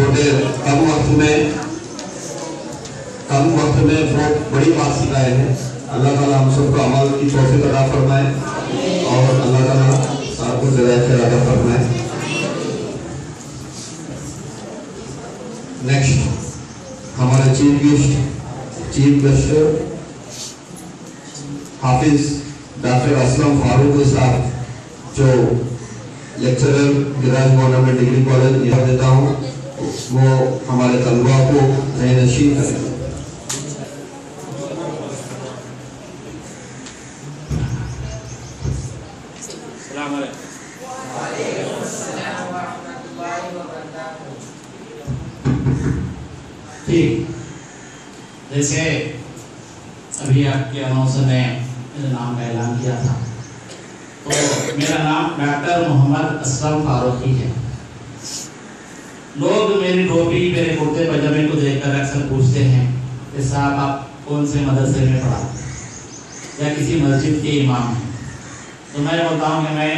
چھوٹے کم وقت میں بہت بڑی بات سکھائے ہیں. اللہ تعالیٰ ہم سب کو عمل کی توفیق عطا فرمائے اور اللہ تعالیٰ سب کو جزائے خیر عطا فرمائے. نیکسٹ ہمارے چیف گیسٹ حافظ ڈاکٹر اسلم فاروق صاحب جو lecturer grudge government degree college یہاں دیتا ہوں، وہ ہمارے طلباء کو ذہن نشین کریں. السلام علیکم. ٹھیک، جیسے ابھی آپ کے اناؤنسر نے میرے نام کا اعلان کیا تھا، تو میرا نام ڈاکٹر محمد اسلم فاروقی ہے. لوگ میری ٹوپی میرے کرتے پاجامے کو دیکھ کر اکثر پوچھتے ہیں کہ صاحب آپ کون سے مدرسے میں پڑھا یا کسی مسجد کے امام ہیں. تو میں بولتا ہوں کہ میں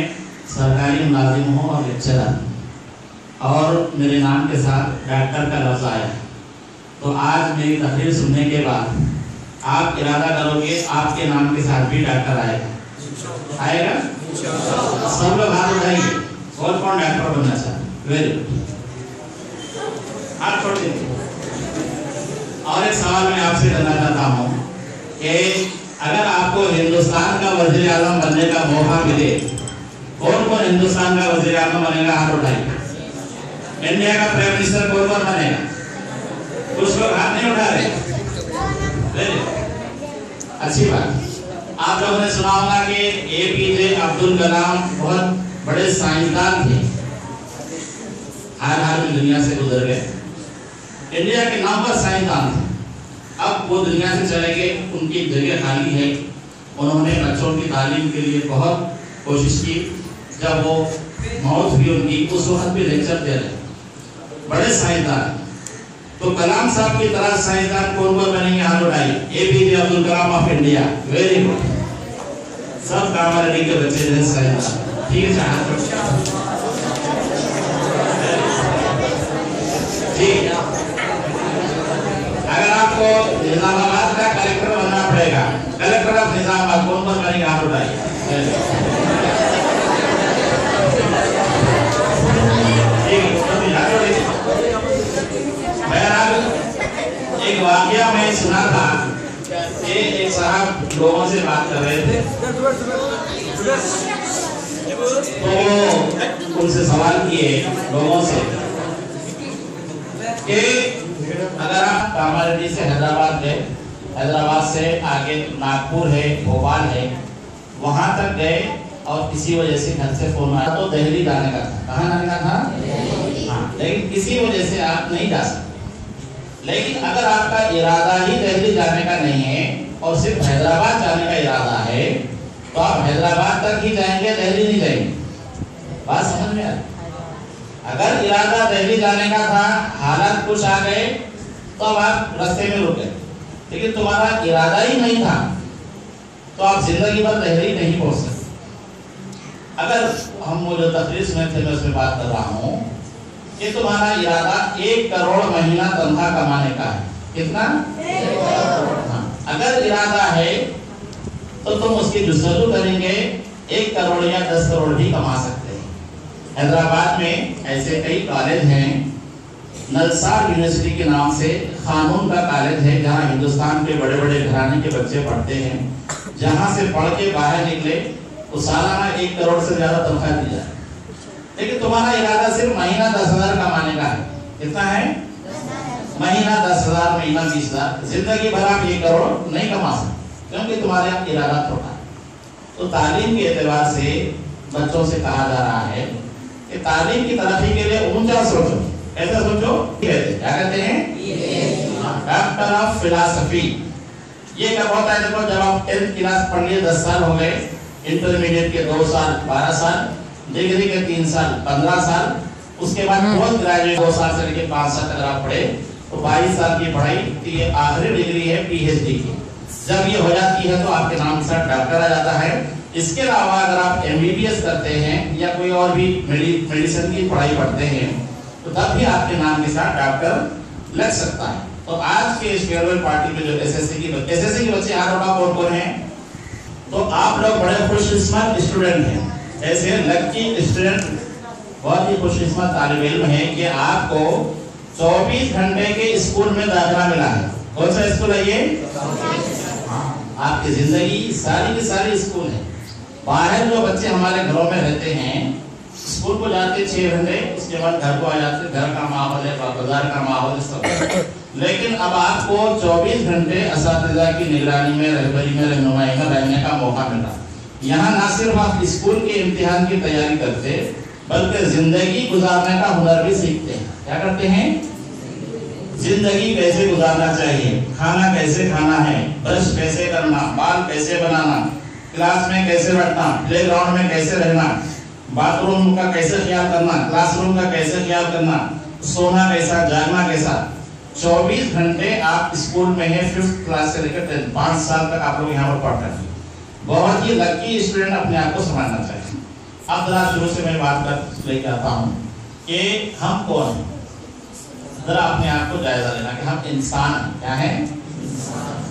سرکاری ملازم ہوں اور لیکچرر، اور میرے نام کے ساتھ ڈاکٹر کا لفظ آیا. تو آج میری تقریر سننے کے بعد آپ ارادہ کرو گے آپ کے نام کے ساتھ بھی ڈاکٹر آئے گا. سب لوگ ہاتھ اٹھائیں گے. کون ڈاکٹر بننا چاہتے؟ ویری گڈ، ہاتھ چھوڑ دیجیے. اور ایک سوال میں آپ سے کرنا چاہتا ہوں کہ اگر آپ کو ہندوستان کا وزیر اعظم بننے کا موقع ملے، کون ہندوستان کا وزیر اعظم بنے گا؟ ہاتھ اٹھائیے. انڈیا کا پرائم منسٹر کون بنے گا؟ کچھ لوگ ہاتھ نہیں اٹھا رہے. اچھی بات. آپ لوگوں نے سنا ہوگا کہ APJ عبد الکلام بہت بڑے سائنسدان تھے، حال میں دنیا سے گزر گئے. انڈیا کے نامور سائنسدان تھے. اب وہ دنیا سے چلے گئے، ان کی جگہ خالی ہے. انہوں نے بچوں کی تعلیم کے لیے بہت کوشش کی. جب وہ موت ہوئی ان کی، اس وقت بھی لیکچر دے رہے. بڑے سائنسدان. تو کلام صاحب کی طرح سائنسدان کون بنیں گے؟ ہاتھ اٹھائیے. APJ Abdul Kalam of India. Very good. سب کامریڈی کے بچے ہیں سائنسدان. ٹھیک ہے صاحب. ٹھیک. اگر آپ کو نظام آباد کا کلیکٹر بننا پڑے گا، کلیکٹر آف نظام آباد کون بنے گا؟ ہاتھ اٹھائیے. ایک واقعہ میں سنا تھا کہ ایک صاحب لوگوں سے بات کر رہے تھے، تو ان سے سوال کیے لوگوں سے کہ اگر آپ کامریڈی سے حیدرآباد گئے، حیدرآباد سے آگے ناگپور ہے، بھوپال ہے، وہاں تک گئے اور کسی وجہ سے گھر سے فون آیا تو دہلی جانے کا تھا. کہاں جانے کا تھا؟ ہاں. لیکن کسی وجہ سے آپ نہیں جا سکتے. لیکن اگر آپ کا ارادہ ہی دہلی جانے کا نہیں ہے اور صرف حیدرآباد جانے کا ارادہ ہے، تو آپ حیدرآباد تک ہی جائیں گے، دہلی نہیں جائیں گے. بات سمجھ میں آئی؟ اگر ارادہ دہلی جانے کا تھا، حالات کچھ آ گئے تو اب آپ راستے میں رک گئے. لیکن تمہارا ارادہ ہی نہیں تھا تو آپ زندگی بھر دہلی نہیں پہنچ سکتے. اگر ہم وہ جو تقریر سنے تھے میں اس میں بات کر رہا ہوں کہ تمہارا ارادہ 1 کروڑ مہینہ تنخواہ کمانے کا ہے. کتنا؟ 1 کروڑ. اگر ارادہ ہے تو تم اس کی جستجو کریں گے، 1 کروڑ یا 10 کروڑ بھی کما سکتے ہیں. حیدرآباد میں ایسے کئی کالج ہیں. نلسار یونیورسٹی کے نام سے قانون کا کالج ہے، جہاں ہندوستان کے بڑے بڑے گھرانے کے بچے پڑھتے ہیں. جہاں سے پڑھ کے باہر نکلے تو سالانہ 1 کروڑ سے زیادہ تنخواہ دی جائے. لیکن تمہارا ارادہ صرف مہینہ 10,000 کمانے کا ہے. کتنا ہے؟ مہینہ 10,000، مہینہ 20,000. زندگی بھر آپ 1 کروڑ نہیں کما سکتے کیونکہ تمہارا ارادہ چھوٹا ہے. تو تعلیم کے اعتبار سے بچوں سے کہا جا رہا ہے کہ تعلیم کی ترقی کے لیے اونچا سوچو. ایسا سوچو. کیا کہتے ہیں؟ Doctor of philosophy. یہ کب ہوتا ہے؟ دیکھو جب آپ 10th کلاس پڑھ لیے 10 سال ہو گئے، انٹرمیڈیٹ کے 2 سال 12 سال، ڈگری کے 3 سال 15 سال، اس کے بعد پوسٹ گریجویٹ 2 سال سے لے کے 5 سال تک آپ پڑھے تو 22 سال کی پڑھائی. تو یہ آخری ڈگری ہے PhD کی. جب یہ ہو جاتی ہے تو آپ کے نام سے ڈاکٹر آ جاتا ہے. اس کے علاوہ اگر آپ MBBS کرتے ہیں یا کوئی اور بھی میڈیسن کی پڑھائی پڑھتے ہیں तो तब भी आपके नाम के साथ डॉक्टर लग सकता है। तो आज के इस फेयरवेल पार्टी में जो एसएससी के बच्चे हाथ उठा कौन कौन हैं? तो आप लोग बड़े खुशकिस्मत स्टूडेंट हैं, ऐसे लकी स्टूडेंट, बहुत ही खुशकिस्मत तालिब इल्म है कि आपको 24 घंटे के स्कूल में दाखिला मिला है। कौन सा स्कूल है ये? आपकी जिंदगी सारी की सारी स्कूल है। बाहर जो बच्चे हमारे घरों में रहते हैं, स्कूल को जाते 6 घंटे, इसके बाद घर को आ जाते, घर का माहौल है, बाजार का माहौल सब। लेकिन अब आपको 24 घंटे असातिज़ा की निगरानी में, रहबरी में, रहनुमाई में रहने का मौका मिला। यहाँ ना सिर्फ आप स्कूल के इम्तिहान की तैयारी करते, बल्कि जिंदगी गुजारने का हुनर भी सीखते हैं। क्या करते हैं? जिंदगी कैसे गुजारना चाहिए, खाना कैसे खाना है, ब्रश कैसे करना, बाल कैसे बनाना, क्लास में कैसे बैठना, प्लेग्राउंड में कैसे रहना, बाथरूम का कैसे ख्याल करना, क्लासरूम का कैसे ख्याल करना, सोना कैसा, जागना कैसा। 24 घंटे आप स्कूल में हैं, 5th क्लास से लेकर 10th, 5 साल तक आप लोग यहाँ पर पढ़ रहे हैं। बहुत ही लकी स्टूडेंट अपने आप को समझना चाहिए। अब जरा शुरू से मैं बात कर लेके आता हूँ कि हम कौन हैं। जरा अपने आप को जायजा लेना कि हम इंसान हैं। क्या है?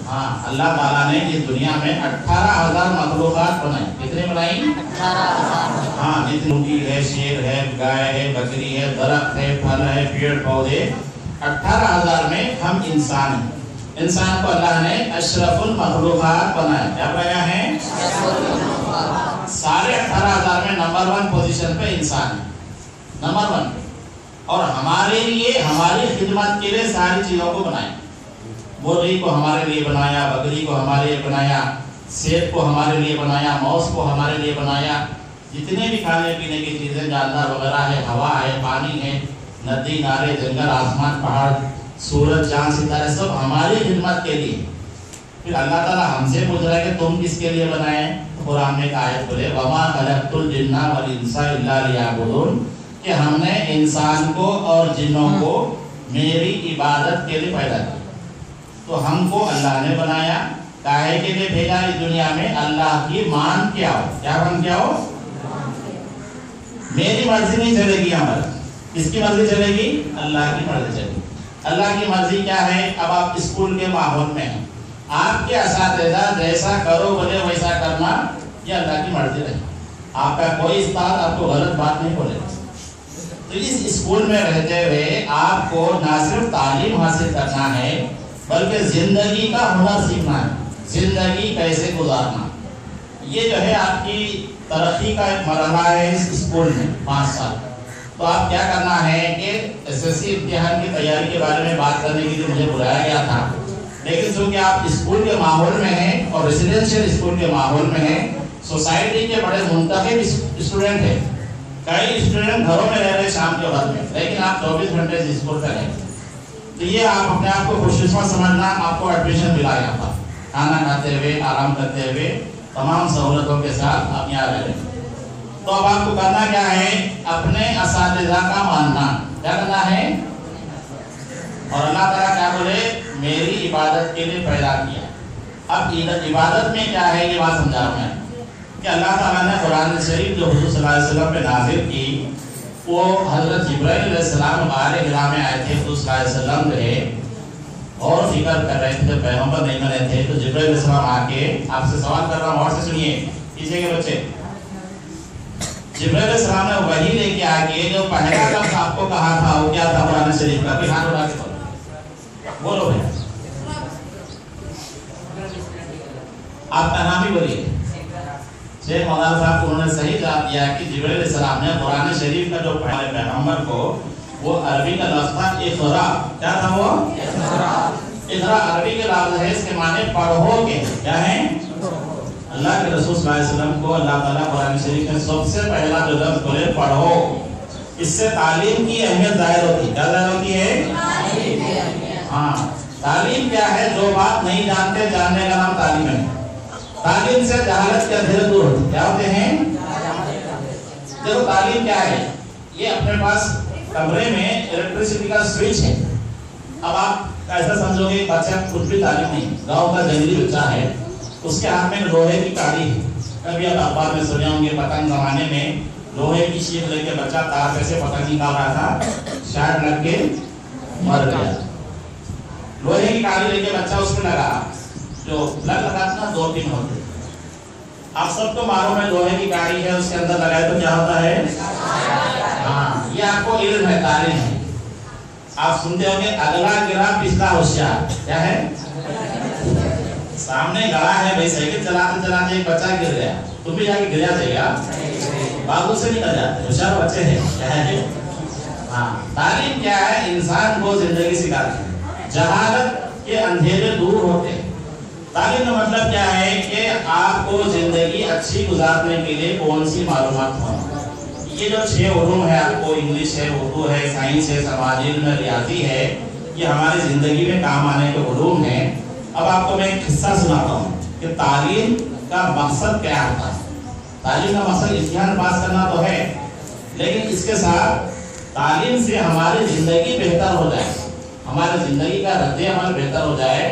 हाँ, अल्लाह ताला ने इस दुनिया में 18,000 मखलूकात बनाई। कितने बनाई? 18,000। हाँ, जितनी मुर्गी है, शेर है, गाय है, बकरी है, दरख्त है, फल है, पेड़ पौधे, 18,000 में हम इंसान हैं। इंसान को अल्लाह ने अशरफुल मखलूकात बनाया। क्या बनाया है? सारे 18,000 में नंबर 1 पोजीशन पे इंसान है, नंबर 1। और हमारे लिए, हमारी खिदमत के लिए सारी चीजों को बनाया। मुर्गी को हमारे लिए बनाया, बकरी को हमारे लिए बनाया, सेब को हमारे लिए बनाया, मौस को हमारे लिए बनाया। जितने भी खाने पीने की चीजें, जानदार वगैरह है, हवा है, पानी है, नदी नारे, जंगल, आसमान, पहाड़, सूरज, चांद, सितारे, सब हमारी खिदमत के लिए। फिर अल्लाह ताला हमसे पूछ रहा है कि तुम किसके लिए बनाए? कुरान में एक आयत बोले, वमा खलक़तुल जिन्ना वल इंसा इल्ला लियअबुदून, कि हमने इंसान को और जिन्नों को मेरी इबादत के लिए पैदा किया। तो हमको अल्लाह ने बनाया, काहे के लिए भेजा इस दुनिया में? अल्लाह की मान क्या हो। क्या मान क्या हो? मेरी मर्जी नहीं चलेगी यहाँ पर। किसकी मर्जी चलेगी? अल्लाह की मर्जी चलेगी। अल्लाह की मर्जी क्या है? अब आप स्कूल के माहौल में हैं, आपके असातिज़ा जैसा करो बोले वैसा करना, ये अल्लाह की मर्जी रहे। आपका कोई उस्ताद आपको गलत बात नहीं बोलेगा। तो इस स्कूल में रहते हुए आपको ना सिर्फ तालीम हासिल करना है, बल्कि जिंदगी का हुनर सीखना है, जिंदगी कैसे गुजारना। ये जो है आपकी तरक्की का एक मरहला है इस स्कूल में, 5 साल। तो आप क्या करना है कि एसएससी इम्तिहान की तैयारी के बारे में बात करने के लिए मुझे बुलाया गया था, लेकिन चूंकि आप स्कूल के माहौल में हैं और रेसिडेंशियल स्कूल के माहौल में हैं, सोसाइटी के बड़े मुंतखब स्टूडेंट हैं, कई स्टूडेंट घरों में रह रहे शाम के वक्त में, लेकिन आप 24 घंटे स्कूल पर हैं। तो ये आप अपने आप को खुशकिस्मत समझना, आपको एडमिशन मिला यहाँ पर, खाना खाते हुए, आराम करते हुए, तमाम सहूलतों के साथ आप यहाँ रह रहे हैं। तो अब आपको करना क्या है? अपने असातिज़ा का मानना। क्या करना है? और अल्लाह ताला क्या बोले? मेरी इबादत के लिए पैदा किया। अब इबादत में क्या है ये बात समझा रहा हूँ कि अल्लाह ताला ने कुरान शरीफ जो हुज़ूर सल्लल्लाहु अलैहि वसल्लम पे नाज़िल की, वो हज़रत जिब्राइल अलैहिस्सलाम गारे हिरा में आए थे। हुज़ूर सल्लल्लाहु अलैहि वसल्लम थे और फिक्र कर रहे थे, पैगंबर नहीं बने थे। तो जिब्राइल अलैहिस्सलाम आके, आपसे सवाल कर रहा हूँ और से सुनिए, पीछे के बच्चे, जिब्राइल अलैहिस्सलाम ने वही लेके आके जो पहला लफ्ज़ आपको कहा था वो क्या था? कुरान शरीफ का, हाथ उठा के बोलो भैया, आपका नाम ही बोलिए। शेख मौलाना साहब उन्होंने सही जवाब दिया कि जिब्राइल अलैहिस्सलाम ने कुरान शरीफ का जो पहले पैगंबर को, वो अरबी का लफ्ज़ था इक़रा। क्या था वो? इक़रा अरबी के लफ्ज़ है, इसके माने पढ़ोगे। क्या है? अल्लाह के रसूल सल्लल्लाहु अलैहि वसल्लम को अल्लाह ताला कुरान शरीफ में सबसे पहला जो लफ्ज़ बोले पढ़ो, इससे तालीम की अहमियत ज़ाहिर होती है। क्या ज़ाहिर होती है? हाँ, तालीम क्या है? जो बात नहीं जानते, जानने का नाम तालीम है। तालीम से जहालत के अंधेरे दूर होते। क्या होते हैं? देखो तालीम क्या है? ये अपने पास कमरे में इलेक्ट्रिसिटी का स्विच है। अब आप ऐसा समझोगे बच्चा कुछ भी तालीम नहीं, गाँव का जंगली बच्चा है, उसके हाथ में लोहे की काड़ी है। कभी आप अखबार में सुने होंगे, पतंग जमाने में लोहे की शीट लेके बच्चा तार पे से पतंग निकाल रहा था, शायद लग के मर गया। लोहे की काली लेके बच्चा उसमें लगा, जो लग लगा था 2 दिन होते। आप सबको मालूम है लोहे की काली है, उसके अंदर लगाए तो क्या होता है? हाँ, ये आपको इल्म है, तालीम है। आप सुनते होंगे अगला गिरा पिछला होशियार। क्या है? सामने गड़ा है भाई, साइकिल चलाते चलाते एक बच्चा गिर गया, तुम भी जाके गिर जाते क्या? बाजू से निकल जाते, होशियार बच्चे हैं। क्या है? हाँ, तालीम क्या है? इंसान को जिंदगी सिखाती है, जहालत के अंधेरे दूर होते हैं। तालीम का मतलब क्या है कि आपको जिंदगी अच्छी गुजारने के लिए कौन सी मालूमात हो। ये जो 6 उलूम है, आपको इंग्लिश है, उर्दू है, साइंस है, समाज इल्म, रियाजी है, ये हमारी जिंदगी में काम आने के उलूम है। अब आपको मैं एक किस्सा सुनाता हूँ कि तालीम का मकसद क्या होता है। तालीम का मकसद इम्तिहान पास करना तो है, लेकिन इसके साथ तालीम से हमारी जिंदगी बेहतर हो जाए, हमारी जिंदगी का रद्द-ए-अमल बेहतर हो जाए,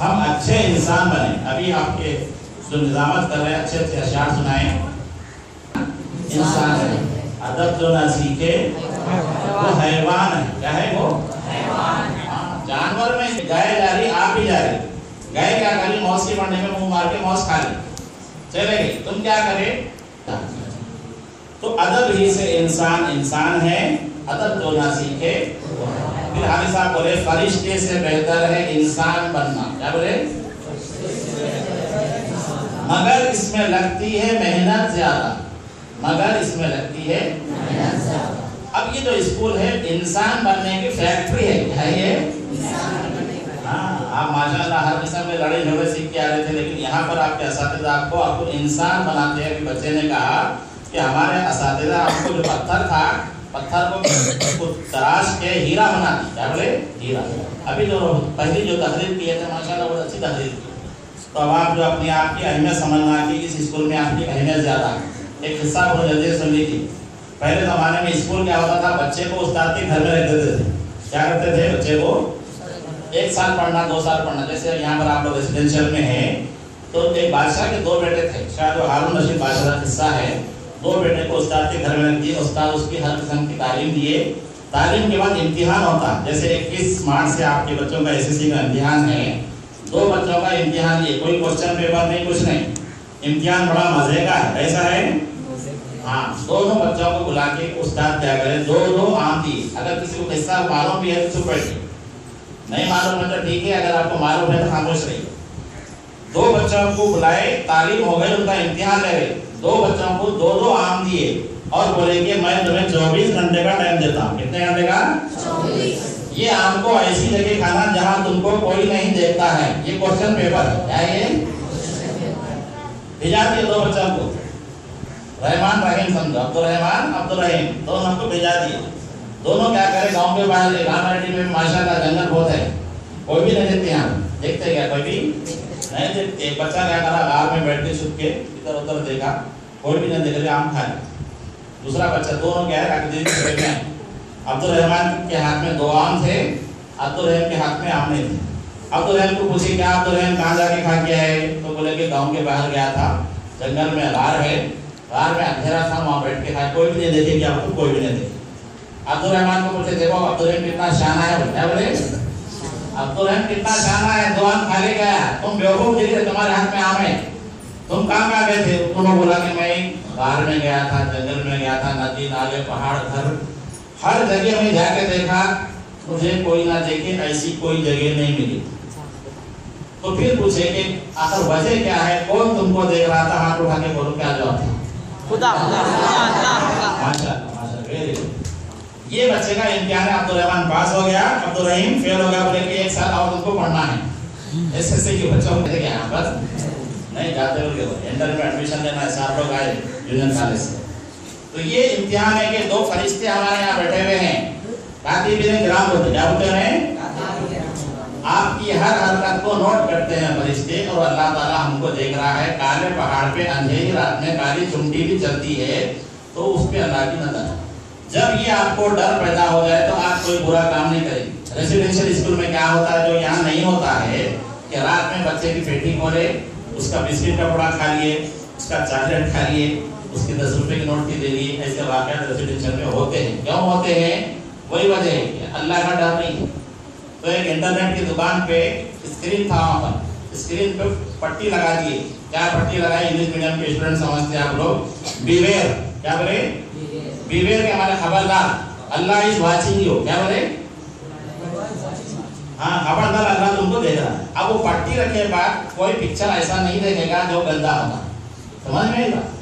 हम अच्छे इंसान बने। अभी आपके जो निजामत कर रहे हैं, अच्छे अच्छे अशआर सुनाए। इंसान है, अदब जो ना सीखे वो हैवान है। क्या है वो? जानवर में गाय जा रही, आप भी जा रही, गाय क्या करी? मौस के पड़ने में मुंह मार के मौस खा ली, चले गई। तुम क्या करे? तो अदब ही से इंसान इंसान है, अदब जो ना सीखे। फिर हाफिज साहब बोले फरिश्ते से बेहतर है इंसान बनना। क्या बोले? मगर इसमें लगती है मेहनत ज्यादा, मगर इसमें लगती है मेहनत ज्यादा। अब ये जो स्कूल है इंसान बनने की फैक्ट्री है ये। हाँ, आप माशाल्लाह हर किस्म में लड़े झगड़े सीख के आ रहे थे, लेकिन यहाँ पर आपके असातिज़ा आपको इंसान बनाते हैं। बच्चे ने कहा कि हमारे असातिज़ा हमको जो पत्थर था, पत्थर को तराश के हीरा बना दी। क्या बोले? हीरा। अभी जो पहली जो तहरीर की है माशाल्लाह बहुत अच्छी तहरीर की। तो अब आप जो अपनी आपकी अहमियत समझना कि इस स्कूल में आपकी अहमियत ज़्यादा है। एक हिस्सा बहुत जल्दी सुन लीजिए। पहले ज़माने में स्कूल क्या होता था, बच्चे को उस्ताद के घर में रख देते थे। क्या करते थे? बच्चे को 1 साल पढ़ना, 2 साल पढ़ना। जैसे यहाँ पर आप लोग रेजिडेंशियल में हैं, तो एक बादशाह के 2 बेटे थे, शायद वो हारून रशीद बादशाह का किस्सा है। 2 बेटे को उस्ताद के घर में रख दिए, उस्ताद उसकी हर किस्म की तालीम दिए। तालीम के बाद इम्तिहान होता है, जैसे 21 मार्च से आपके बच्चों का SSC का इम्तिहान है। 2 बच्चों का इम्तिहान लिए, कोई क्वेश्चन पेपर नहीं, कुछ नहीं, इम्तिहान बड़ा मजे का है। ऐसा है? हाँ, दोनों बच्चों को बुला के उस्ताद क्या करे, 2-2 आम दिए। अगर किसी को किस्सा मालूम भी है तो चुप बैठिए, नहीं मालूम है तो ठीक है, अगर आपको मालूम है तो खामोश रहिए। 2 बच्चों को बुलाए, तालीम हो गई, उनका इम्तिहान ले गए। 2 बच्चों को 2-2 आम दिए और बोले कि मैं तुम्हें 24 घंटे का टाइम देता हूँ। कितने घंटे का? 24। ये आम को ऐसी जगह खाना जहाँ तुमको कोई नहीं देखता है। ये क्वेश्चन पेपर है। क्या ये? भेजा दिए 2 बच्चों को, रहमान रहीम समझो, अब्दुल रहमान अब्दुल रहीम, दोनों को भेजा दिए। दोनों क्या करे, गांव के बाहर रामरेड्डी में माशाल्लाह जंगल बहुत है, कोई भी नहीं देखते। यहाँ देखते क्या? कोई भी नहीं देखते। एक बच्चा क्या करा, गाँव में बैठ के छुप के इधर उधर देखा, कोई भी नहीं देख रहे, आम खा लिया। दूसरा बच्चा, दोनों क्या है, अब्दुल रहमान के हाथ में 2 आम थे, अब्दुल रहम के हाथ में आम नहीं थे। अब्दुल रहम को पूछे क्या अब्दुल रहम कहाँ जाके खा के आए? तो बोले कि गाँव के बाहर गया था, जंगल में गार है, गार में अंधेरा था, वहाँ बैठ के खाए, कोई भी नहीं देखे। क्या आपको? कोई भी नहीं देखे। अब्दुल रहमान को पूछे, देखो अब्दुल रहम कितना शाना है। क्या बोले? अब्दुल रहम कितना शाना है, 2 आम खा ले गया, तुम बेवकूफ दिखे, तुम्हारे हाथ में आम है, तुम कहाँ गए थे? उन्होंने बोला कि मैं गार में गया था, जंगल में गया था, नदी नाले पहाड़ घर हर जगह में जाके देखा, मुझे कोई ना देखे, ऐसी कोई जगह नहीं मिली। तो फिर पूछे कि आखिर वजह क्या है, कौन तुमको देख रहा था? हाथ उठा के बोलो क्या जवाब था? खुदा। माशाल्लाह, वेरी गुड। ये बच्चे का इम्तिहान है, अब्दुल रहमान पास हो गया, अब्दुल रहीम फेल हो गया। बोले कि 1 साल और तुमको पढ़ना है। SSC के बच्चों को क्या बस नहीं जाते हो, इंटर में एडमिशन लेना है, 4 लोग आए यूनियन कॉलेज से। तो ये इम्तिहान है कि 2 फरिश्ते हमारे यहाँ बैठे हुए हैं, कातिबीन किराम होते। क्या होते हैं? आपकी हर हरकत को नोट करते हैं फरिश्ते, और अल्लाह ताला हमको देख रहा है। काले पहाड़ पे अंधेरी रात में काली चुंडी भी चलती है, तो उस पे अल्लाह की नजर है। जब ये आपको डर पैदा हो जाए तो आप कोई बुरा काम नहीं करेंगे। रेसिडेंशियल स्कूल में क्या होता है, जो यहाँ नहीं होता है, कि रात में बच्चे की पेटी खोले, उसका बिस्किट का टुकड़ा खा लिए, उसका चॉकलेट खा लिए, اس کی 10 روپے کی نوٹ کی دے دی. ایسے واقعات ریزیڈینشیل میں ہوتے ہیں. کیوں ہوتے ہیں؟ وہی وجہ ہے کہ اللہ کا ڈر نہیں. تو ایک انٹرنیٹ کی دکان پہ اسکرین تھا, وہاں پر اسکرین پہ پٹی لگا دیے. کیا پٹی لگائی؟ انگلش میڈیم کے اسٹوڈنٹ سمجھتے ہیں آپ لوگ. بیویئر. کیا بولے؟ بیویئر کے ہمارے خبردار, اللہ از واچنگ یو. کیا بولے؟ ہاں, خبردار اللہ تم کو دیکھ رہا ہے. اب وہ پٹی رکھے بعد کوئی پکچر ایسا نہیں دیکھے گا جو گندا ہوگا. سمجھ میں آئی بات؟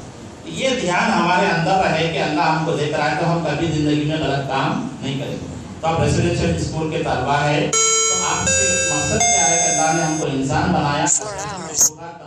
یہ دھیان ہمارے اندر رہے کہ اللہ ہم کو دیکھ رہا ہے تو ہم کبھی زندگی میں غلط کام نہیں کریں گے. تو آپ ریزیڈینشیل اسکول کے طلبہ ہے, تو آپ کے مقصد کیا ہے کہ اللہ نے ہم کو انسان بنایا.